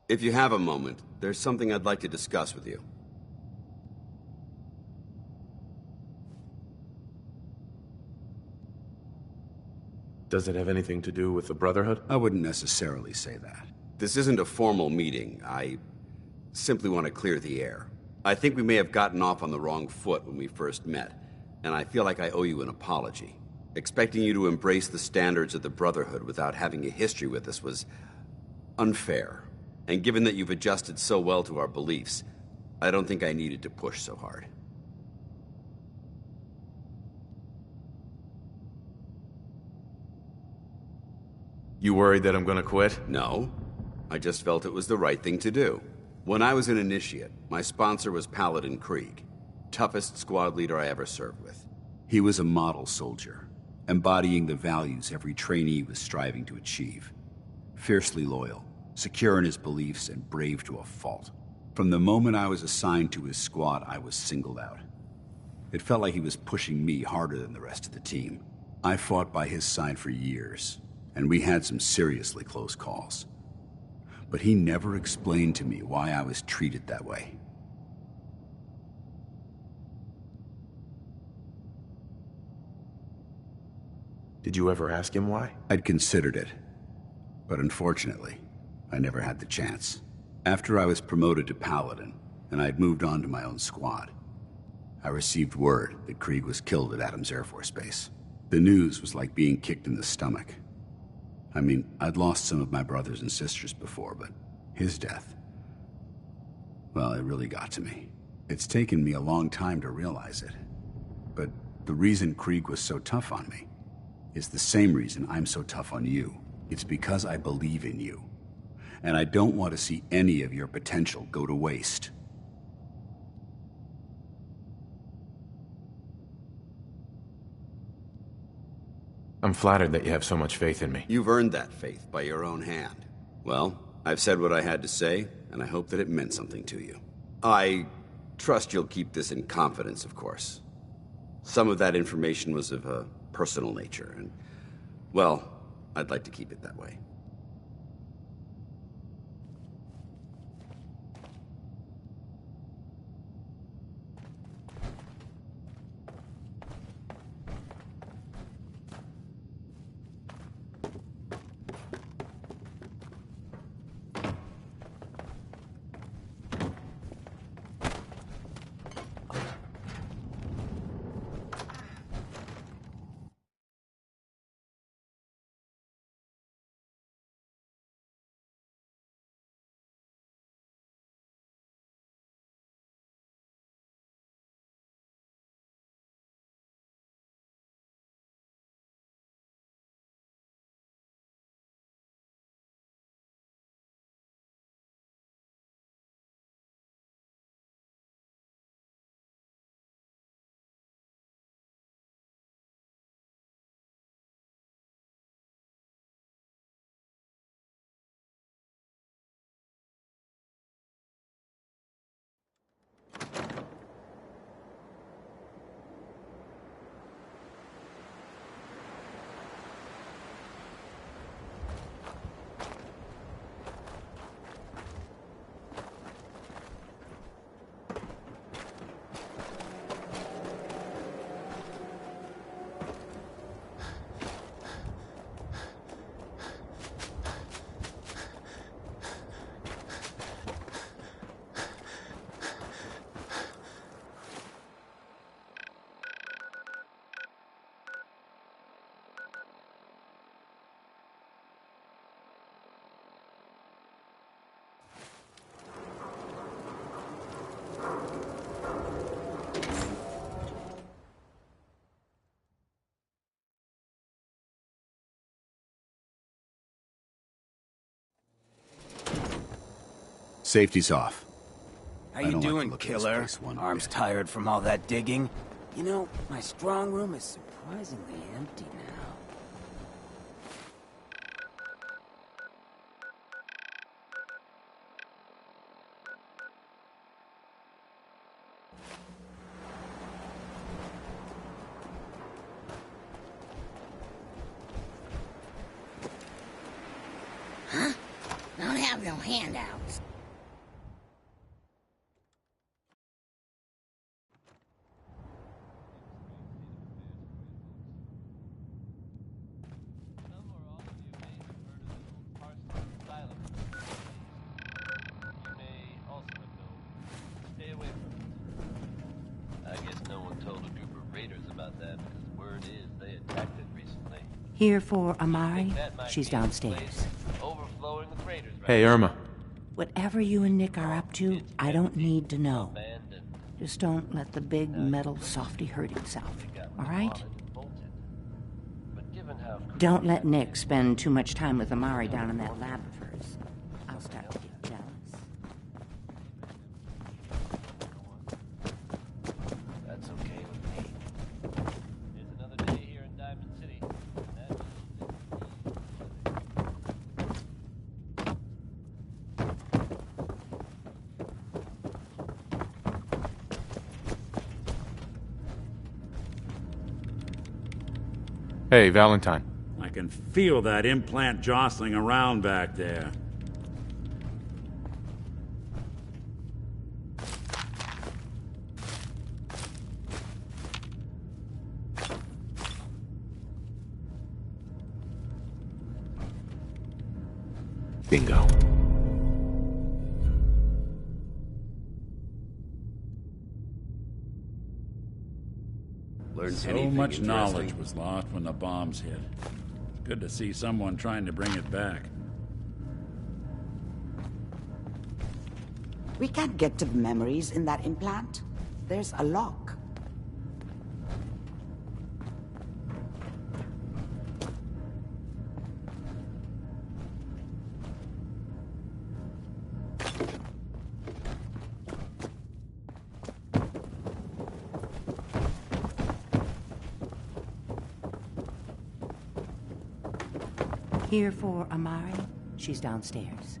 If you have a moment, there's something I'd like to discuss with you. Does it have anything to do with the Brotherhood? I wouldn't necessarily say that. This isn't a formal meeting. I simply want to clear the air. I think we may have gotten off on the wrong foot when we first met, and I feel like I owe you an apology. Expecting you to embrace the standards of the Brotherhood without having a history with us was unfair. And given that you've adjusted so well to our beliefs, I don't think I needed to push so hard. You worried that I'm gonna quit? No. I just felt it was the right thing to do. When I was an initiate, my sponsor was Paladin Krieg, toughest squad leader I ever served with. He was a model soldier, embodying the values every trainee was striving to achieve. Fiercely loyal, secure in his beliefs, and brave to a fault. From the moment I was assigned to his squad, I was singled out. It felt like he was pushing me harder than the rest of the team. I fought by his side for years, and we had some seriously close calls. But he never explained to me why I was treated that way. Did you ever ask him why? I'd considered it, but unfortunately, I never had the chance. After I was promoted to Paladin, and I'd moved on to my own squad, I received word that Krieg was killed at Adams Air Force Base. The news was like being kicked in the stomach. I mean, I'd lost some of my brothers and sisters before, but his death, well, it really got to me. It's taken me a long time to realize it. But the reason Krieg was so tough on me is the same reason I'm so tough on you. It's because I believe in you. And I don't want to see any of your potential go to waste. I'm flattered that you have so much faith in me. You've earned that faith by your own hand. Well, I've said what I had to say, and I hope that it meant something to you. I trust you'll keep this in confidence, of course. Some of that information was of a personal nature, and, well, I'd like to keep it that way. Safety's off. How you doing, look at this killer? place one Arms bit. tired from all that digging? You know, my strong room is surprisingly empty now. Huh? Don't have your handouts. Here for Amari? She's downstairs. Hey, Irma. Whatever you and Nick are up to, I don't need to know. Just don't let the big metal softy hurt himself, all right? Don't let Nick spend too much time with Amari down in that lab of hers. I'll start to get jealous. That's okay with me. There's another day here in Diamond City. Hey, Valentine. I can feel that implant jostling around back there. Bingo. Learn So anything much interesting? knowledge was lost when the bombs hit. Good to see someone trying to bring it back. We can't get to the memories in that implant. There's a lock. Here for Amari? She's downstairs.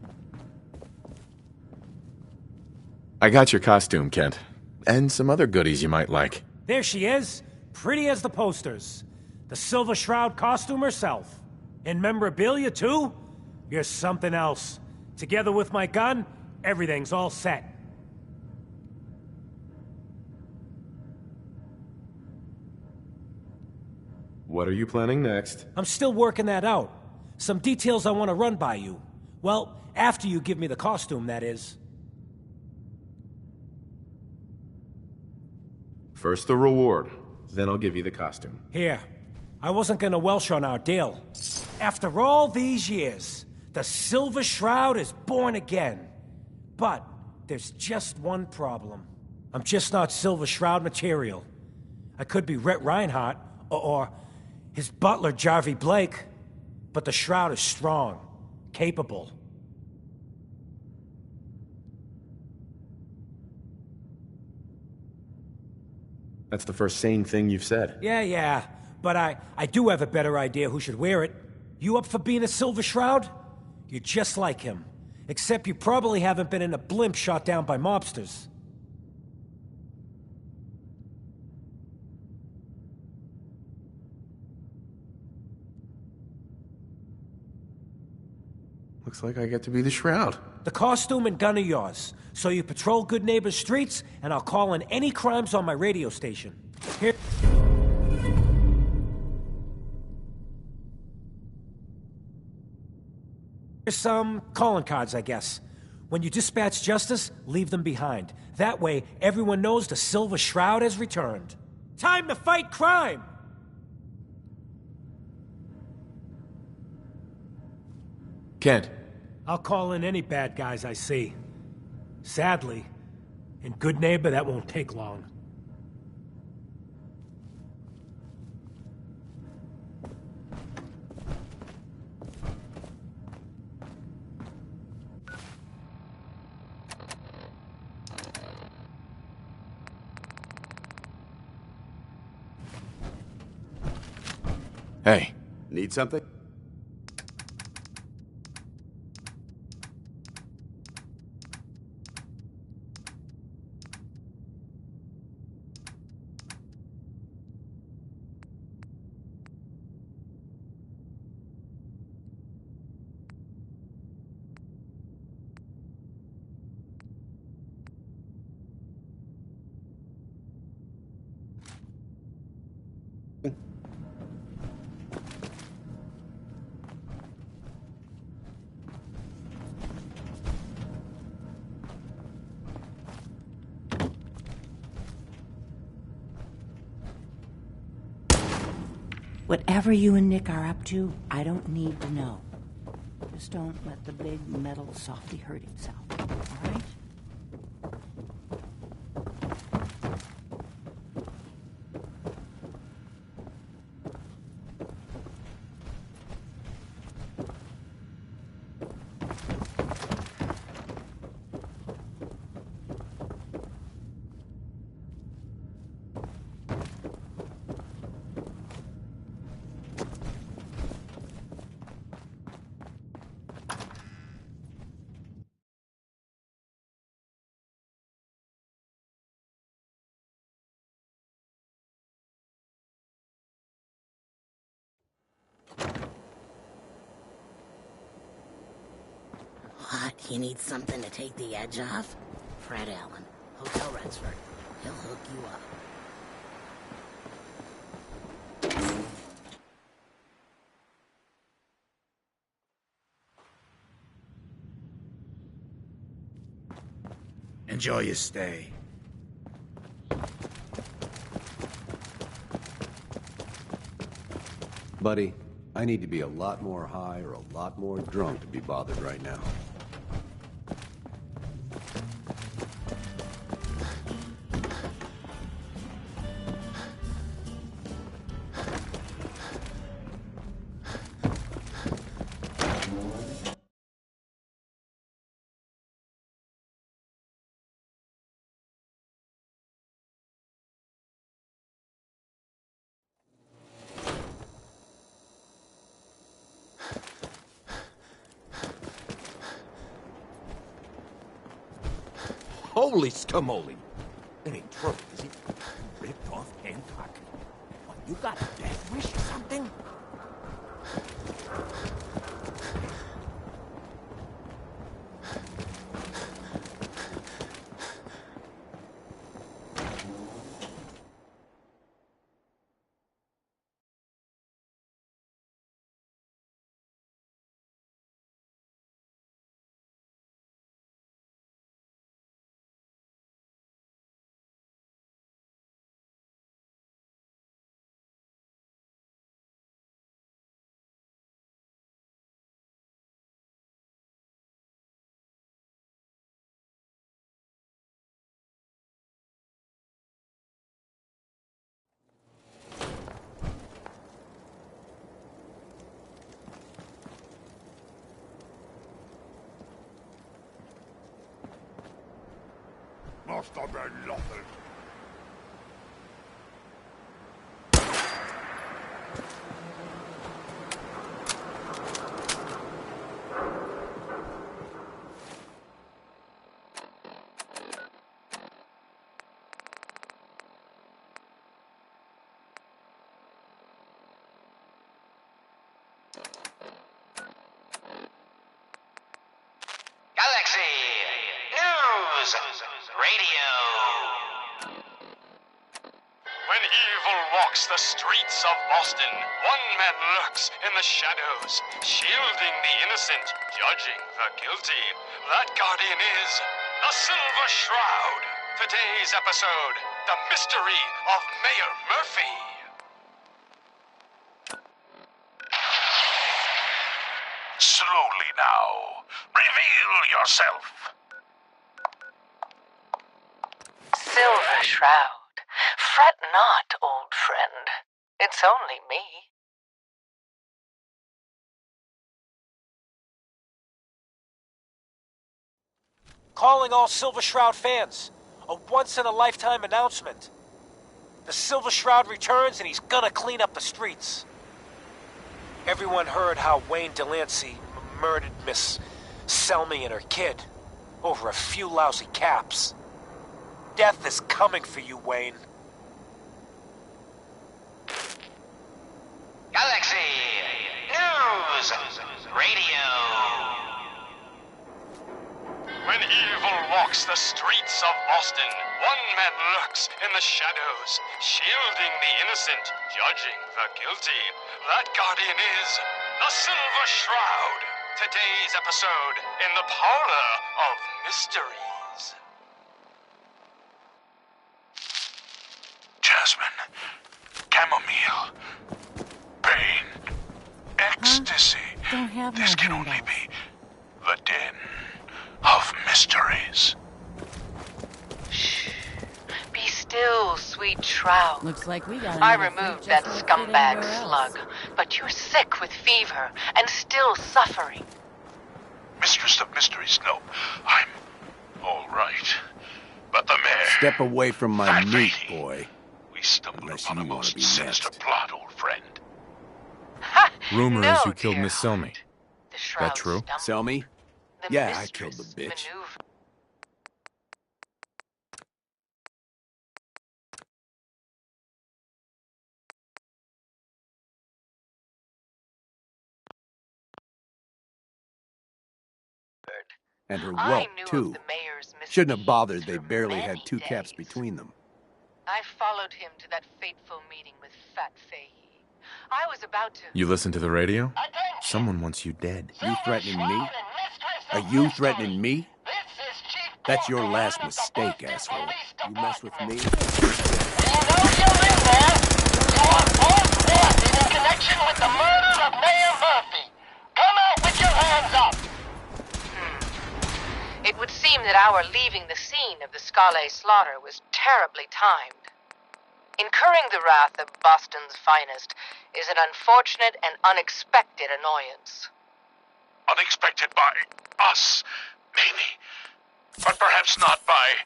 I got your costume, Kent. And some other goodies you might like. There she is, pretty as the posters. The Silver Shroud costume herself. And memorabilia, too? You're something else. Together with my gun, everything's all set. What are you planning next? I'm still working that out. Some details I want to run by you. Well, after you give me the costume, that is. First the reward, then I'll give you the costume. Here. I wasn't gonna welsh on our deal. After all these years, the Silver Shroud is born again. But there's just one problem. I'm just not Silver Shroud material. I could be Rhett Reinhardt, or his butler, Jarvie Blake. But the Shroud is strong, capable. That's the first sane thing you've said. Yeah. But I do have a better idea who should wear it. You up for being a Silver Shroud? You're just like him. Except you probably haven't been in a blimp shot down by mobsters. Looks like I get to be the Shroud. The costume and gun are yours. So you patrol Good Neighbor's streets, and I'll call in any crimes on my radio station. Here... Here's some calling cards, I guess. When you dispatch justice, leave them behind. That way, everyone knows the Silver Shroud has returned. Time to fight crime! Kent. I'll call in any bad guys I see. Sadly, in Good Neighbor, that won't take long. Hey. Need something? Whatever you and Nick are up to, I don't need to know. Just don't let the big metal softy hurt itself, all right? What? You need something to take the edge off? Fred Allen, Hotel Rexford. He'll hook you up. Enjoy your stay. Buddy, I need to be a lot more high or a lot more drunk to be bothered right now. Holy scamoli! It ain't true, is he? Ripped off Hancock? What, you got a death wish or something? Must have been nothing. Galaxy News Radio. When evil walks the streets of Boston, one man lurks in the shadows, shielding the innocent, judging the guilty. That guardian is the Silver Shroud. Today's episode, The Mystery of Mayor Murphy. Slowly now. Reveal yourself. Silver Shroud. Fret not, old friend. It's only me. Calling all Silver Shroud fans. A once-in-a-lifetime announcement. The Silver Shroud returns and he's gonna clean up the streets. Everyone heard how Wayne Delancey murdered Miss Selmy and her kid over a few lousy caps. Death is coming for you, Wayne. Galaxy News Radio. When evil walks the streets of Boston, one man lurks in the shadows, shielding the innocent, judging the guilty. That guardian is the Silver Shroud. Today's episode in the Parlor of Mysteries. Jasmine. Chamomile. Stissy, Don't have this no can only handout. be the den of mysteries. Be still, sweet Shroud. Looks like we got I another freak removed just that won't fit scumbag anywhere else. slug, but you're sick with fever and still suffering. Mistress of Mysteries, no, I'm all right. But the mayor... Step away from my Fat meat, lady. boy. We stumbled Unless upon a you wanna most be sinister next. plot, old friend. Rumor No, is you killed dear Miss Selmy. The Shroud That true? stumbled. Sell me? The Yeah, I killed mistress the bitch. maneuvered. And her I whelp, knew of too. the mayor's Shouldn't have bothered, misdeeds they for barely many had 2 caps days. between them. I followed him to that fateful meeting with Fat Fahey. I was about to... You listen to the radio? Someone wants you dead. You threatening me? Are you threatening me? That's your last mistake, asshole. You mess with me? In connection with the murder of Mayor Murphy. Come out with your hands up! It would seem that our leaving the scene of the Scala slaughter was terribly timed. Incurring the wrath of Boston's finest is an unfortunate and unexpected annoyance. Unexpected by us, maybe. But perhaps not by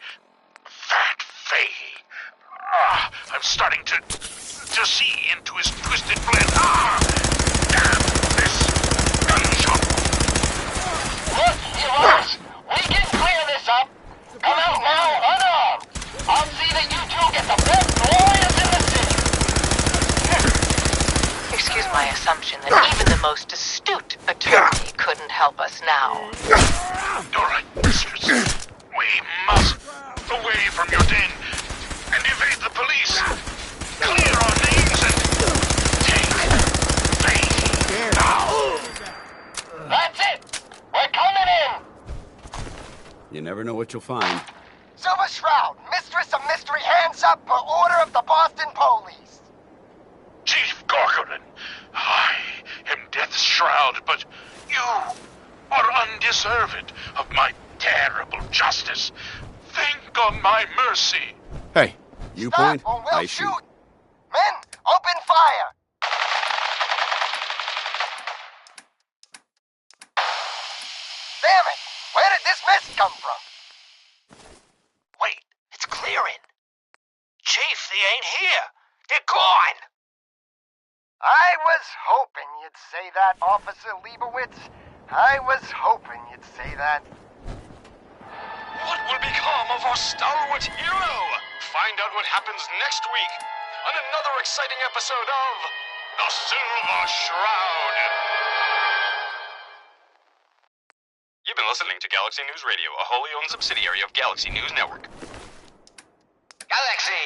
Fat Fahey. I'm starting to see into his twisted blend. Damn this gun shop. Look, you others, we can clear this up. Come out now unarmed. I'll see that you two get the best lawyers in the city. Excuse my assumption that even the most astute attorney couldn't help us now. All right, mistress. We must away from your den and evade the police. Clear our names and take Fahey now. That's it. We're coming in. You never know what you'll find. Silver Shroud, Mistress of Mystery, hands up per order of the Boston Police. Chief Gorgonin, I am Death's Shroud, but you are undeserved of my terrible justice. Think on my mercy. Hey, you point, Stop or we'll I shoot. Men, open fire. Damn it! Where did this mist come from? Wait, it's clearing. Chief, they ain't here. They're gone. I was hoping you'd say that, Officer Leibowitz. I was hoping you'd say that. What will become of our stalwart hero? Find out what happens next week on another exciting episode of The Silver Shroud. You've been listening to Galaxy News Radio, a wholly owned subsidiary of Galaxy News Network. Galaxy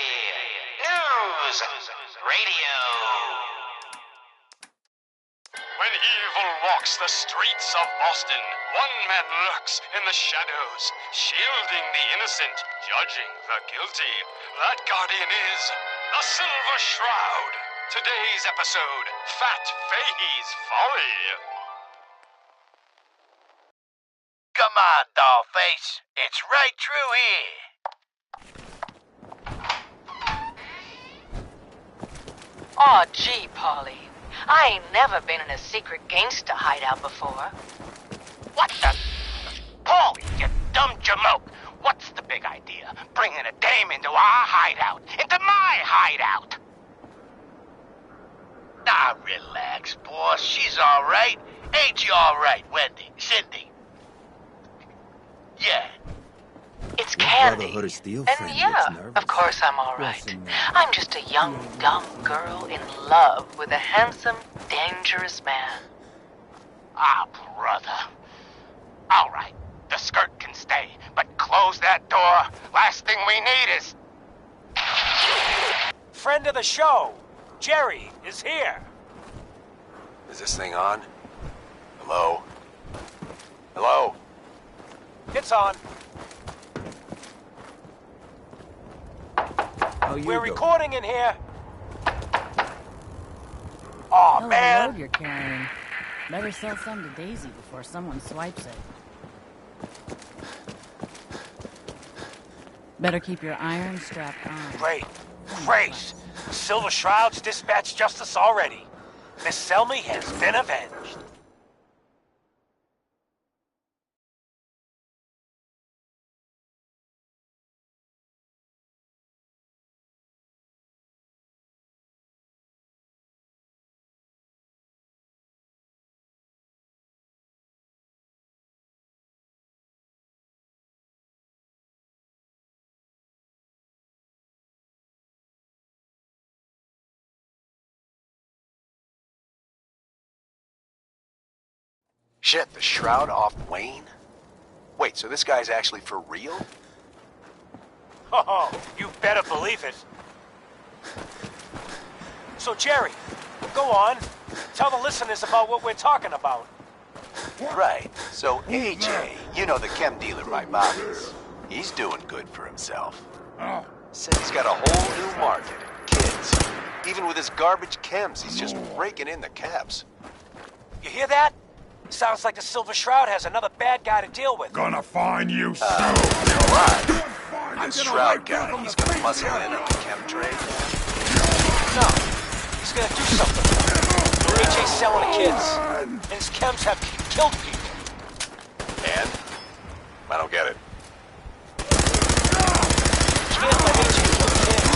News Radio. When evil walks the streets of Boston, one man lurks in the shadows, shielding the innocent, judging the guilty. That guardian is the Silver Shroud. Today's episode, Fat Fahey's Folly. Come on, Dollface. It's right through here. Aw, gee, Polly. I ain't never been in a secret gangsta hideout before. What the? Paulie, you dumb jamoke. What's the big idea? Bringing a dame into our hideout. Into my hideout. Now, relax, boss. She's all right. Ain't you all right, Wendy? Cindy? Yeah. It's Candy. Brotherhood of Steel And friend yeah, gets nervous. of course I'm all right. I'm just a young, dumb girl in love with a handsome, dangerous man. Ah, brother. All right. The skirt can stay, but close that door. Last thing we need is... Friend of the show, Jerry, is here. Is this thing on? Hello? Hello? It's on. We're recording in here. Aw, Hello, man. load you're carrying. Better sell some to Daisy before someone swipes it. Better keep your iron strapped on. Great. Great! Silver Shroud's dispatched justice already. Miss Selmy has been avenged. Shit, the Shroud off Wayne? Wait, so this guy's actually for real? Oh, you better believe it. So, Jerry, go on. Tell the listeners about what we're talking about. Right. So AJ, you know the chem dealer by Bobby's. He's doing good for himself. Said he's got a whole new market. Kids. Even with his garbage chems, he's just raking in the cabs. You hear that? Sounds like the Silver Shroud has another bad guy to deal with. Gonna find you soon. Right. This Shroud guy, he's gonna muscle in on the chem trade. No, he's gonna do something. AJ's selling the kids, and his chems have killed people. And? I don't get it. Can't let AJ kill kids.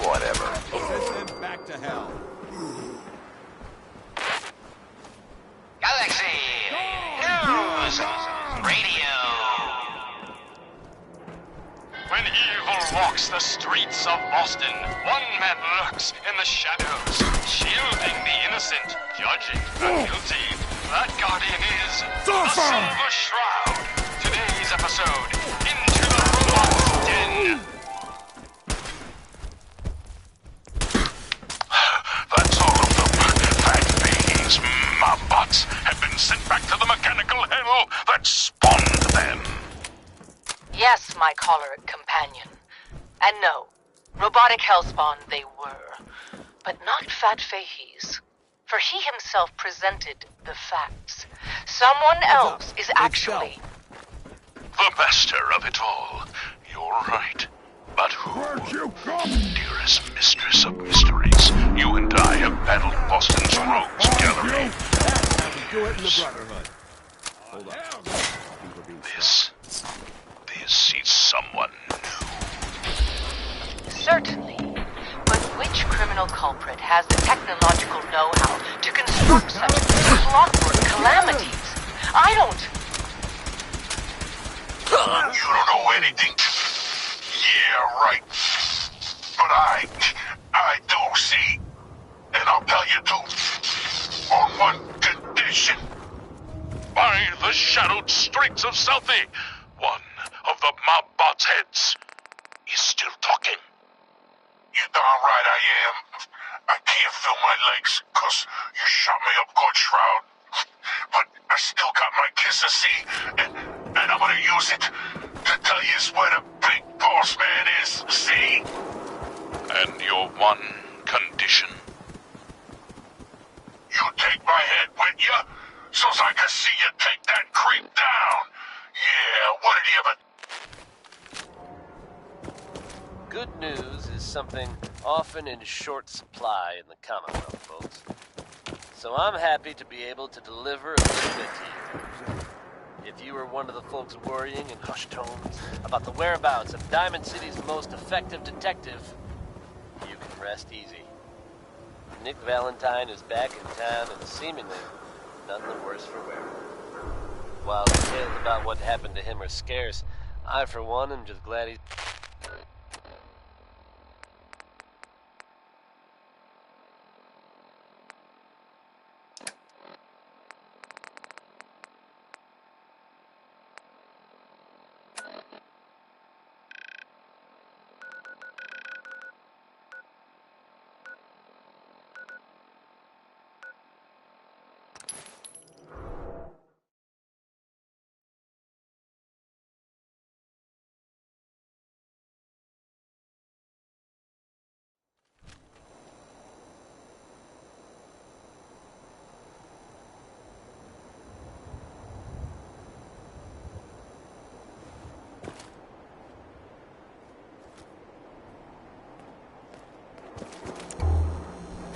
Whatever. Send them back to hell. Galaxy News Radio. When evil walks the streets of Boston, one man lurks in the shadows, shielding the innocent, judging the guilty. That guardian is the Silver Shroud. Today's episode, Into the Robot's Den. That's all of them. That beings, Mobbots, have been sent back to the mechanical hell that spawned them. Yes, my choleric companion. And no, robotic hellspawn they were. But not Fat Fahey's. For he himself presented the facts. Someone else is actually... The master of it all. You're right. But who? Dearest mistress of mysteries, you and I have battled Boston's rogues gallery. Do it in the Brotherhood. Hold on. This is someone Certainly. But which criminal culprit has the technological know-how to construct such clockwork calamities? I don't... You don't know anything. Yeah, right. But I do, see? And I'll tell you too. On one condition. By the shadowed streets of Southie, one of the Mobbot's heads is still talking. You're darn right I am. I can't feel my legs, 'cause you shot me up good, Shroud. But I still got my kiss to see, and I'm gonna use it to tell you where the big boss man is, see? And your one condition? You take my head with you, so's I can see you take that creep down. Yeah, what did you ever... Good news is something often in short supply in the Commonwealth, folks. So I'm happy to be able to deliver a little bit to you. If you were one of the folks worrying in hushed tones about the whereabouts of Diamond City's most effective detective, you can rest easy. Nick Valentine is back in town and seemingly none the worse for wear. While the tales about what happened to him are scarce, I for one am just glad he's...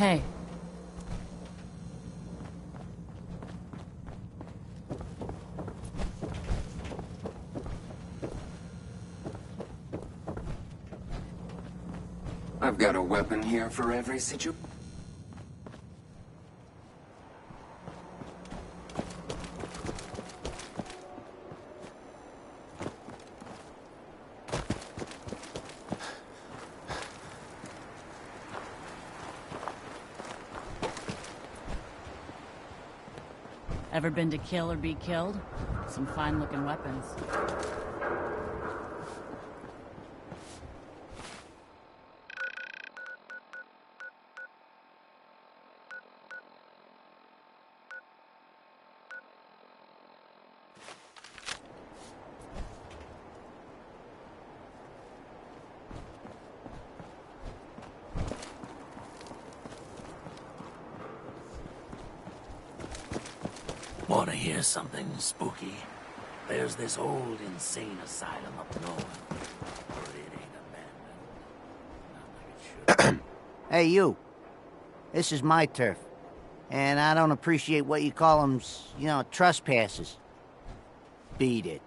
Hey. I've got a weapon here for every situation. Ever been to kill or be killed? Some fine-looking weapons. Want to hear something spooky? There's this old insane asylum up north. But it ain't abandoned. Hey, you. This is my turf. And I don't appreciate what you call them, trespassers. Beat it.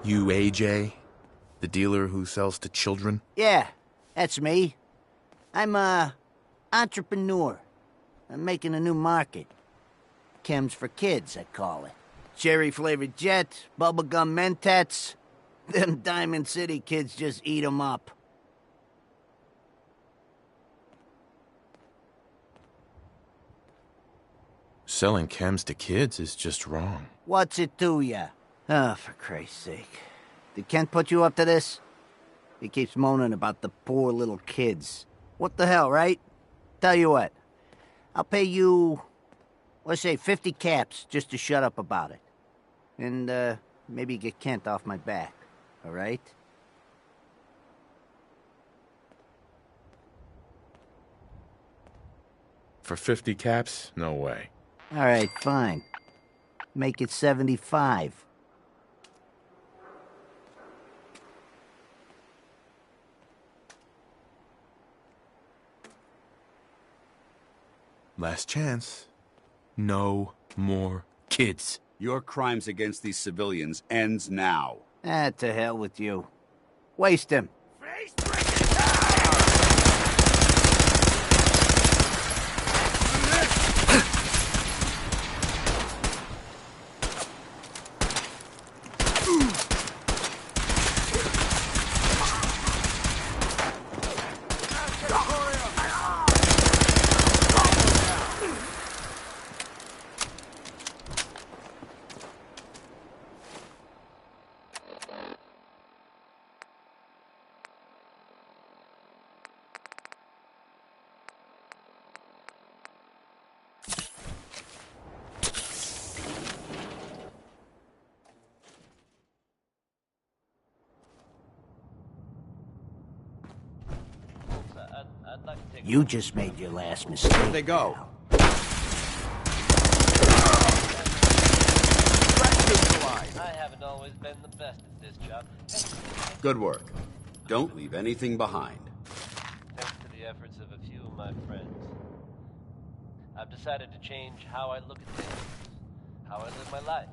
You AJ? The dealer who sells to children? Yeah, that's me. I'm a entrepreneur. I'm making a new market. Chems for kids, I call it. Cherry-flavored Jet, bubblegum Mentats. Them Diamond City kids just eat 'em up. Selling chems to kids is just wrong. What's it to ya? Oh, for Christ's sake. Did Kent put you up to this? He keeps moaning about the poor little kids. What the hell, right? Tell you what. I'll pay you, let's say 50 caps just to shut up about it. And, maybe get Kent off my back. All right? For 50 caps? No way. All right, fine. Make it 75. Last chance. No more kids. Your crimes against these civilians ends now. To hell with you. Waste him. You just made your last mistake. Where'd they go? I haven't always been the best at this job. Good work. Don't leave anything behind. Thanks to the efforts of a few of my friends, I've decided to change how I look at things, how I live my life.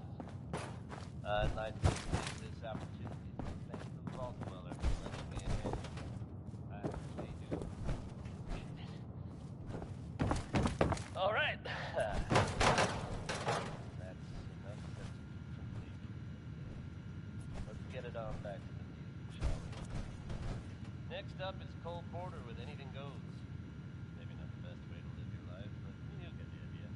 I'd like to take this opportunity to thank the Vault Dweller for letting me in. I really do. All right. That's enough. Let's get it on back to the music, shall we? Next up is Cole Porter with Anything Goes. Maybe not the best way to live your life, but you get the idea.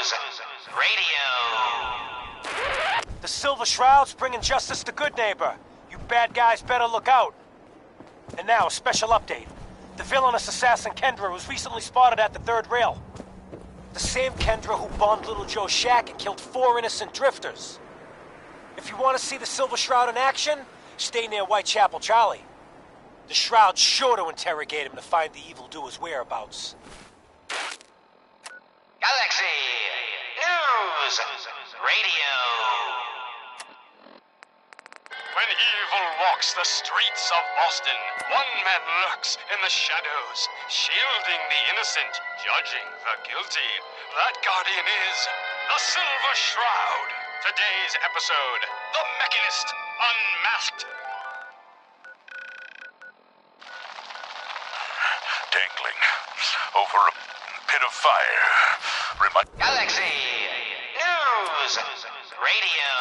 News Radio. The Silver Shroud's bringing justice to Good Neighbor. You bad guys better look out. And now, a special update. The villainous assassin Kendra was recently spotted at the third rail. The same Kendra who bombed Little Joe's shack and killed 4 innocent drifters. If you want to see the Silver Shroud in action, stay near Whitechapel Charlie. The Shroud's sure to interrogate him to find the evildoer's whereabouts. Galaxy News Radio. When evil walks the streets of Boston, one man lurks in the shadows, shielding the innocent, judging the guilty. That guardian is the Silver Shroud. Today's episode, The Mechanist Unmasked. Dangling over a pit of fire. Galaxy News Radio.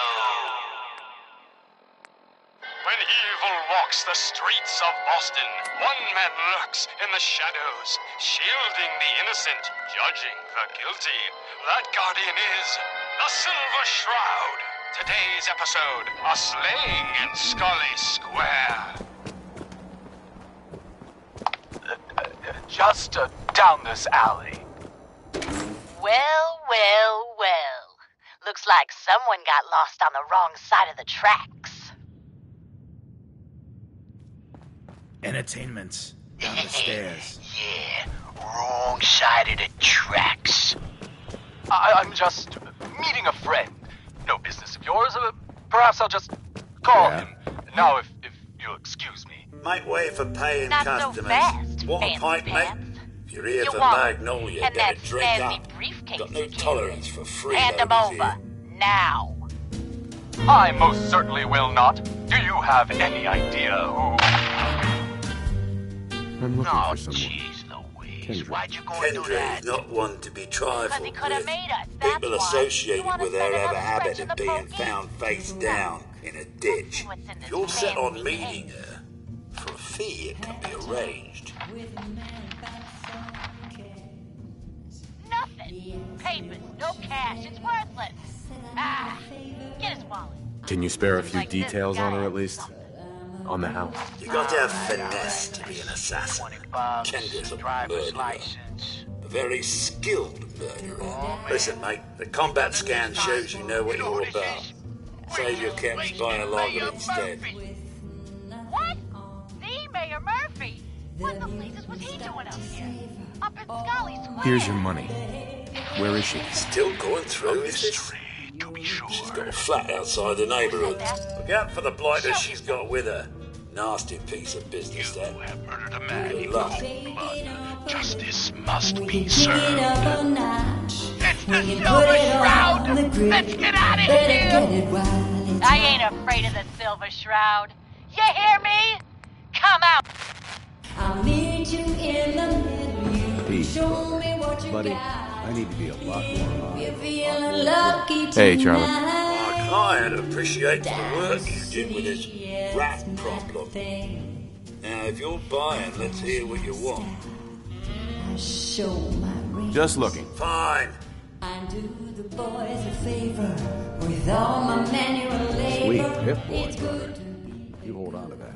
When evil walks the streets of Boston, one man lurks in the shadows, shielding the innocent, judging the guilty. That guardian is the Silver Shroud. Today's episode, a slaying in Scully Square. Just down this alley. Well, well, well. Looks like someone got lost on the wrong side of the tracks. Entertainment's down the stairs. Yeah, wrong side of the tracks. I'm just meeting a friend. No business of yours. Perhaps I'll just call him. Now, if you'll excuse me. Make way for paying Not so customers. fast, Want a fancy pint, mate? pants. If you're here You for won't. Magnolia, And better that drink snazzy up. briefcase Got no you carry. tolerance for free. Hand them over. Now. I most certainly will not. Do you have any idea who... I'm looking Oh, for someone. jeez Louise. Kendra. Why'd you go and do that? Kendra is not one to be trifled Because he could have with. made us. That's People why. associated You wanna with her spend have a another habit stretch of in the being pokey? found face down in a ditch. What's in this If you're set on fancy meeting her, for a fee it can be arranged. Nothing. Papers, no cash. It's worthless. Ah, get his wallet. Can you spare a few Like this details on guy her or at least? On the house? You got to have finesse to be an assassin. Kendra's a murderer. A very skilled murderer. Listen, mate, the combat scan shows you know what you're about. Save your caps, buy a lager instead. What? The Mayor Murphy? What the blazes was he doing up here? Up in Scully Square? Here's your money. Where is she? Still going through, is it? She's got a flat outside the neighborhood. Look out for the blighter she's got with her. Nasty piece of business, that. Have murdered a man. Good luck. But justice must be served. It's the Silver Shroud! Let's get out of here! I ain't afraid of the Silver Shroud. You hear me? Come out! I'll meet you in the middle. You Pete, show me what you buddy, got. I need to be a lot more on. You're feeling lucky Hey, Charlie. My client appreciates the work you did with his rat problem. Now, if you're buying, let's hear what you want. Show my ring. Just looking. Fine. I do the boys a favor with all my manual labor. Sweet Pip Boy, It's brother. good to be You hold on to that.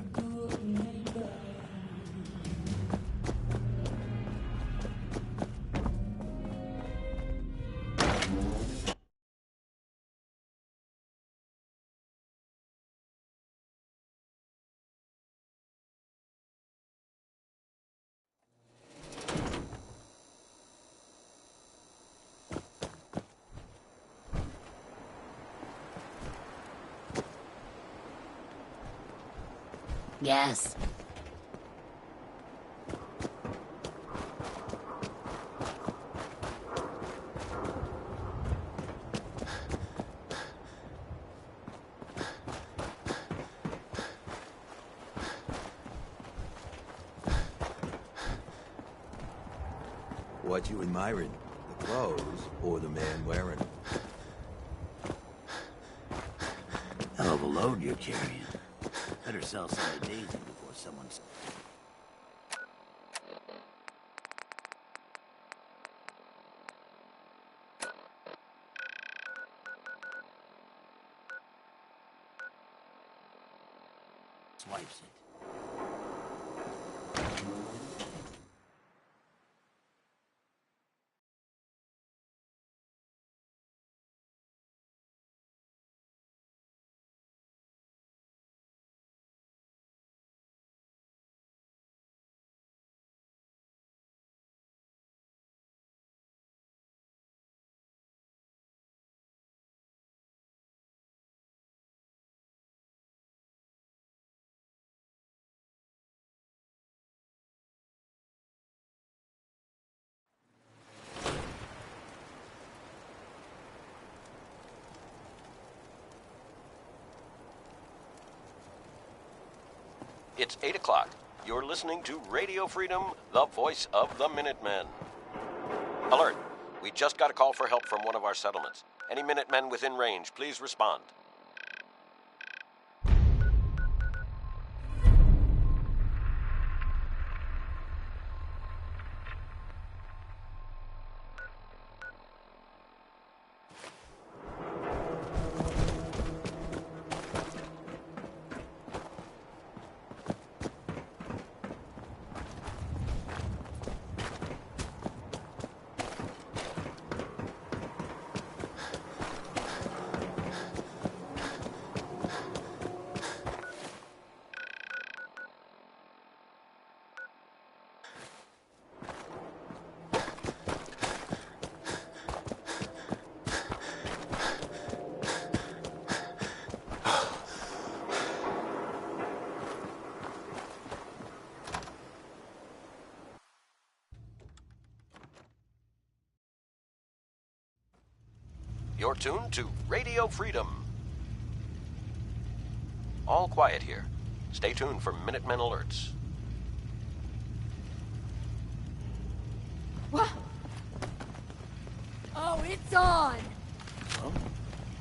Yes. What you admiring? The clothes or the man wearing them? Hell of a load you're carrying. Better sell some of Daisy before someone's... swipes it. It's 8 o'clock. You're listening to Radio Freedom, the voice of the Minutemen. Alert! We just got a call for help from one of our settlements. Any Minutemen within range, please respond. You're tuned to Radio Freedom. All quiet here. Stay tuned for Minutemen alerts. What? Oh, it's on!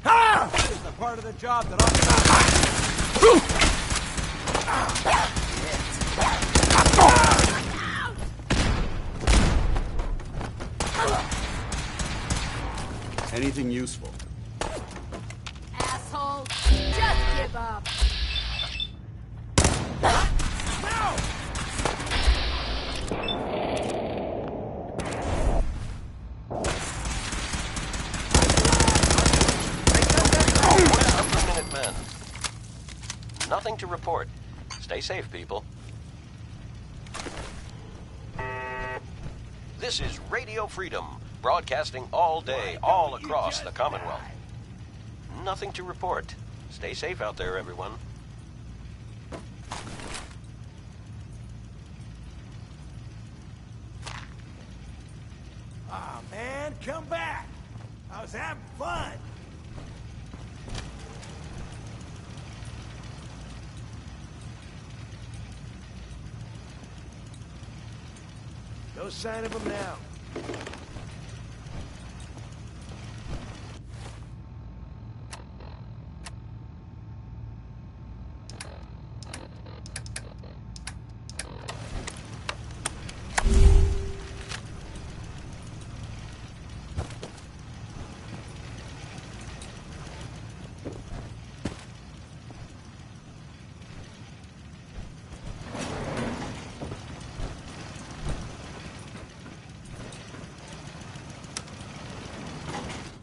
Ah! This is the part of the job that Anything useful? Asshole! Just give up! Minutemen. Nothing to report. Stay safe, people. This is Radio Freedom, broadcasting all day, all across the Commonwealth. Nothing to report. Stay safe out there, everyone. Aw, man, come back! I was having fun! No sign of him now.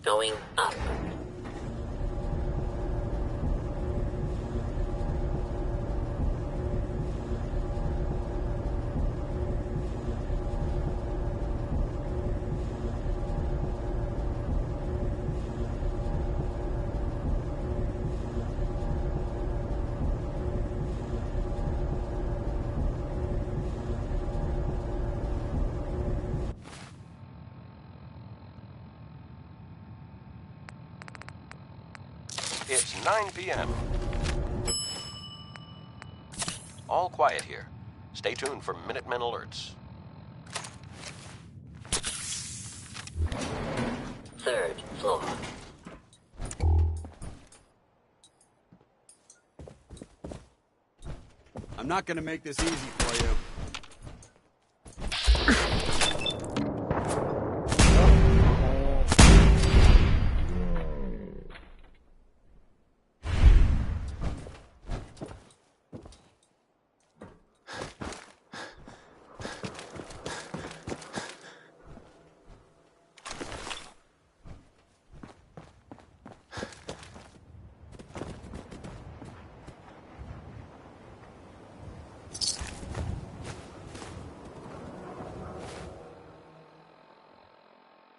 Going up. It's 9 p.m. All quiet here. Stay tuned for Minutemen alerts. Third floor. I'm not gonna make this easy for you.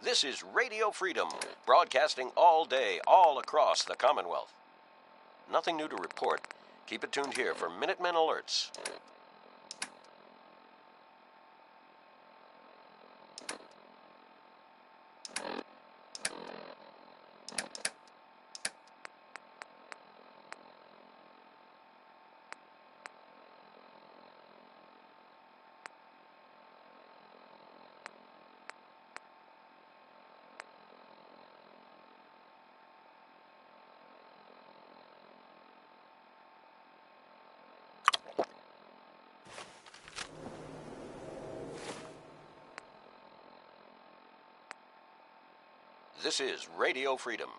This is Radio Freedom, broadcasting all day, all across the Commonwealth. Nothing new to report. Keep it tuned here for Minutemen alerts. This is Radio Freedom.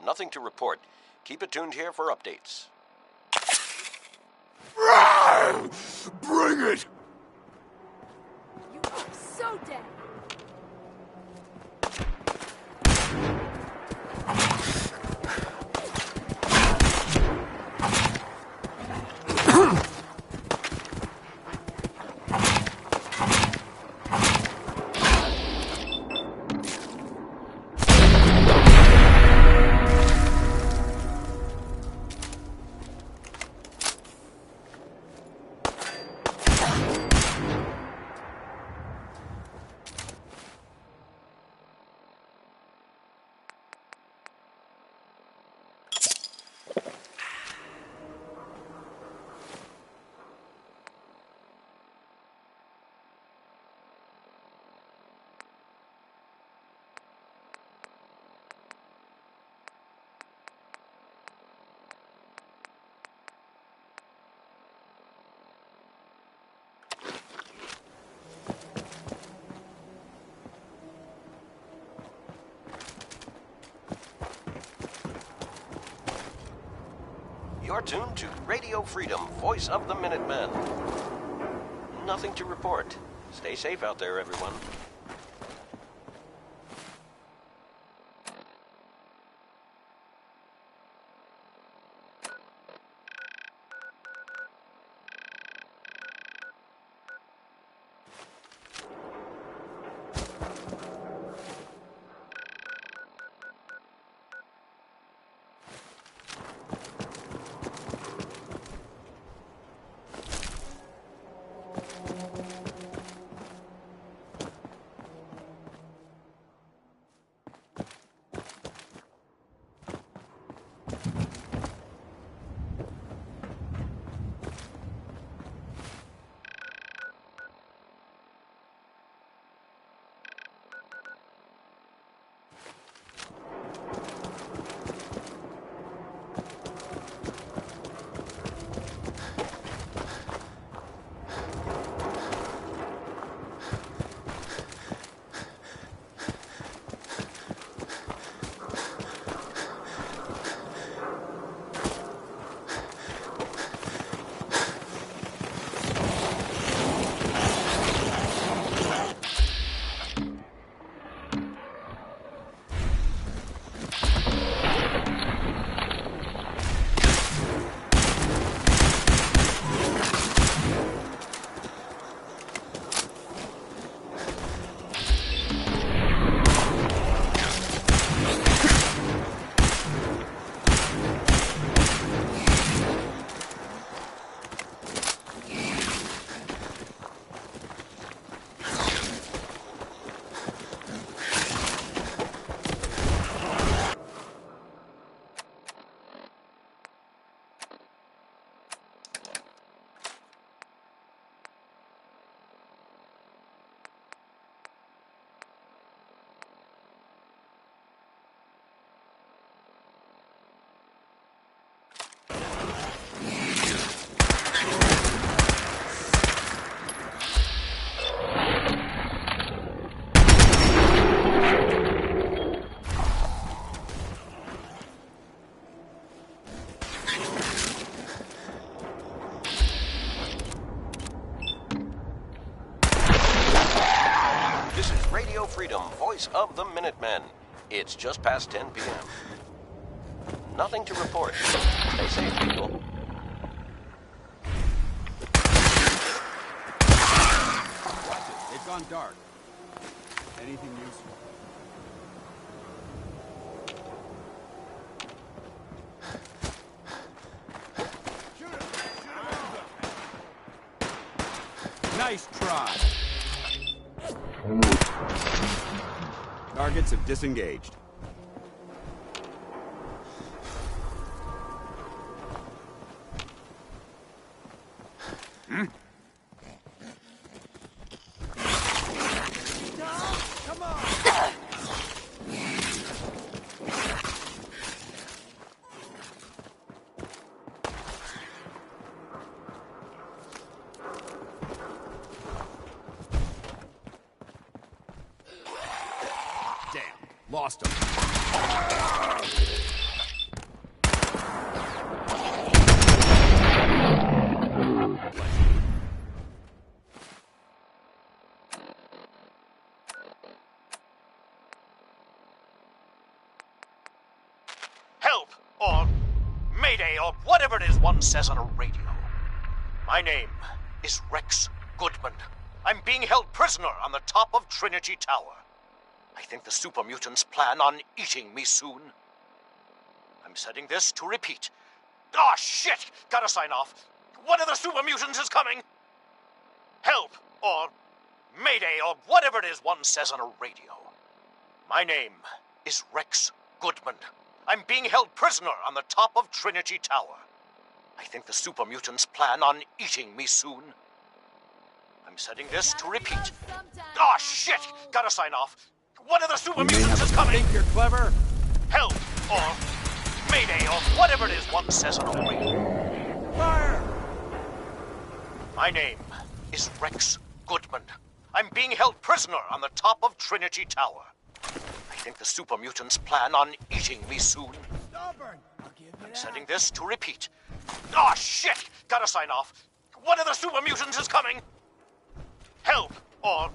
Nothing to report. Keep it tuned here for updates. Bring it! You are so dead. You're tuned to Radio Freedom, voice of the Minutemen. Nothing to report. Stay safe out there, everyone. Freedom, voice of the Minutemen. It's just past 10 p.m. Nothing to report. Stay safe, people. They've gone dark. Anything useful? Nice try. Targets have disengaged. Hmm? Come on! Damn, lost him. Help! Or Mayday, or whatever it is one says on a radio. My name is Rex Goodman. I'm being held prisoner on the top of Trinity Tower. I think the super mutants plan on eating me soon. I'm setting this to repeat. Ah, shit! Gotta sign off. One of the super mutants is coming! Help! Or Mayday, or whatever it is one says on a radio. My name is Rex Goodman. I'm being held prisoner on the top of Trinity Tower. I think the super mutants plan on eating me soon. I'm setting this to repeat. Ah, shit! Gotta sign off. One of the super mutants is coming! Think you're clever? Help! Or Mayday, or whatever it is one says on a radio. Fire! My name is Rex Goodman. I'm being held prisoner on the top of Trinity Tower. I think the super mutants plan on eating me soon. Stubborn! I'm setting this to repeat. Ah, shit! Gotta sign off. One of the super mutants is coming! Help! Or...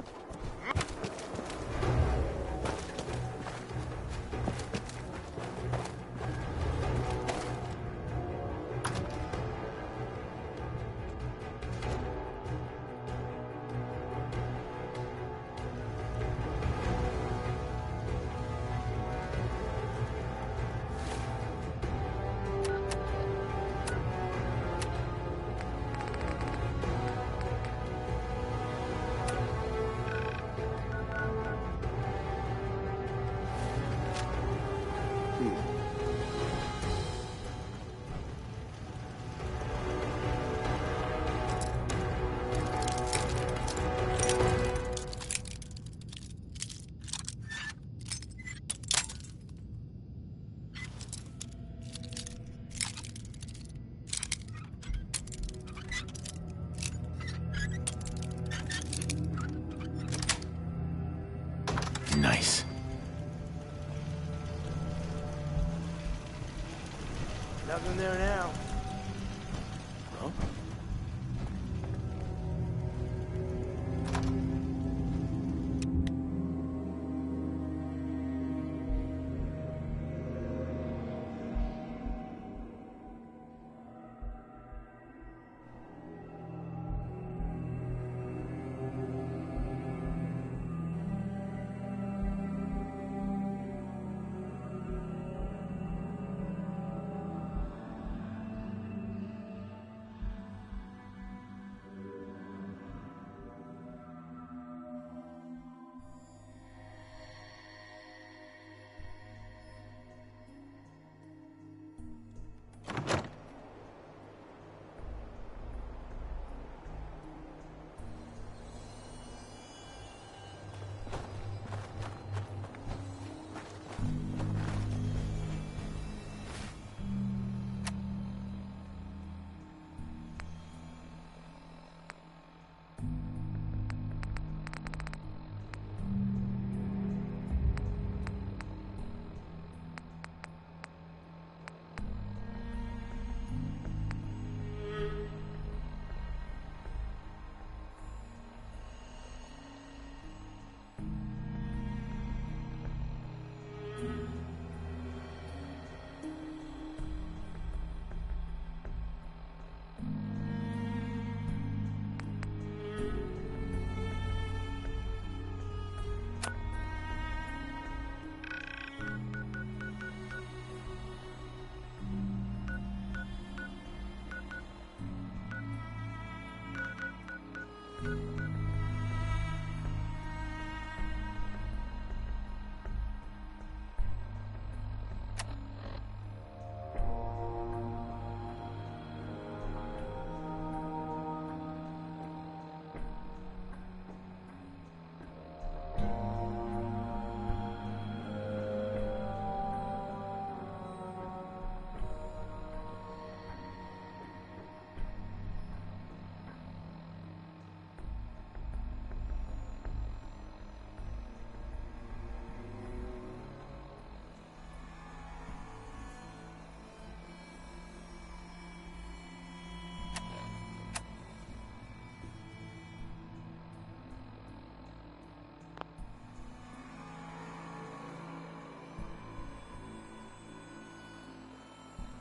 Nice. Nothing there now?